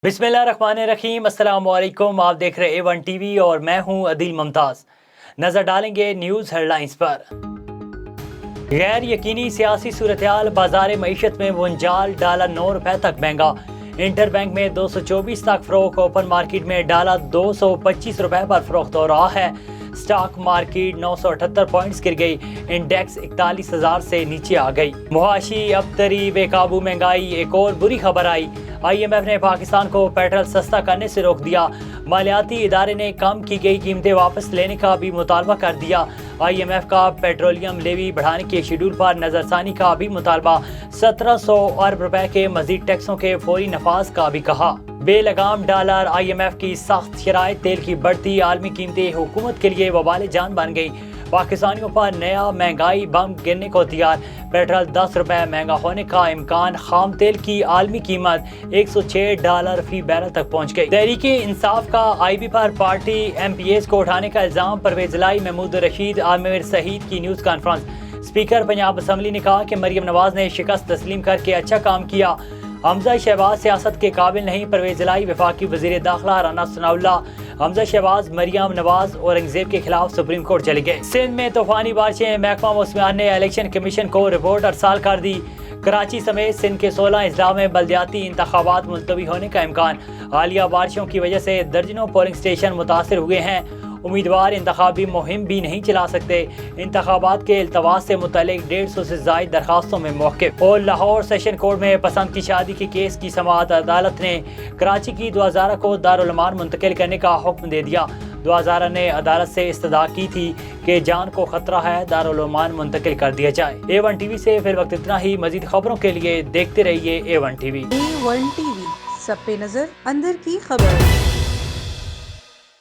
बिस्मिल्लाहिर्रहमानिर्रहीम, अस्सलाम वालेकुम। आप देख रहे A1 TV और मैं हूं अदील मुमताज़। नज़र डालेंगे न्यूज़ हेडलाइंस पर। गैर यकीनी सियासी सूरत-ए-हाल, बाजार मईशत में मुंजाल, डॉलर 9 रुपए तक महंगा। इंटर बैंक में 224 तक फरोख्त, ओपन मार्केट में डॉलर 225 रुपए पर फरोख्त हो रहा है। स्टॉक मार्केट 978 पॉइंट्स गिर गई, इंडेक्स 41,000 से नीचे आ गई। मुआशी अबतरी, बेकाबू महंगाई, एक और बुरी खबर आई। IMF ने पाकिस्तान को पेट्रोल सस्ता करने से रोक दिया। मालियाती इदारे ने कम की गई कीमतें वापस लेने का भी मुतालबा कर दिया। IMF का पेट्रोलियम लेवी बढ़ाने के शेड्यूल पर नजरसानी का भी मुतालबा। 1700 अरब रुपए के मजीद टैक्सों के फौरी नफाज का भी कहा। बेलगाम डॉलर, IMF की सख्त शराइत, तेल की बढ़ती आलमी कीमतें हुकूमत के लिए वबाल जान बन गई। पाकिस्तानियों पर नया महंगाई बम गिरने को तैयार। पेट्रोल 10 रुपए महंगा होने का इम्कान। खाम तेल की आलमी कीमत $106 फी बैरल तक पहुंच गई। तहरीके इंसाफ का IB पर पार्टी MPs को उठाने का इल्जाम। परवेज लाई, महमूद रशीद, आमिर सईद की news conference. Speaker Punjab assembly ने कहा कि मरियम नवाज ने शिकस्त तस्लीम करके अच्छा काम किया। हमजा शहबाज सियासत के काबिल नहीं। परवेज लाई, वफाकी वजीर दाखिला राना सनाउल्लाह, हमजा शहबाज, मरियम नवाज औरंगजेब के खिलाफ सुप्रीम कोर्ट चले गए। सिंध में तूफानी बारिशें, महकमा मौसमियात ने इलेक्शन कमीशन को रिपोर्ट अरसाल कर दी। कराची समेत सिंध के 16 अजला में बल्दियाती इंतखाबात मुलतवी होने का इम्कान। हालिया बारिशों की वजह से दर्जनों पोलिंग स्टेशन मुतासर हुए हैं। उम्मीदवार इंतखाबी मुहिम भी नहीं चला सकते। इंतखाबात के इल्तवास से मुतल्लिक 150 से ज़ायद दरखास्तों में मौक़िफ़। और लाहौर सेशन कोर्ट में पसंद की शादी के केस की समाअत। अदालत ने कराची की 2000 को दारुल अमान मुंतकिल करने का हुक्म दे दिया। 2000 ने अदालत से इस्तदा की थी कि जान को खतरा है, दारुल अमान मुंतकिल कर दिया जाए। A1 TV से फिर वक्त इतना ही। मजीद खबरों के लिए देखते रहिए A1 TV। A1 TV, सब पे नजर, अंदर की खबर।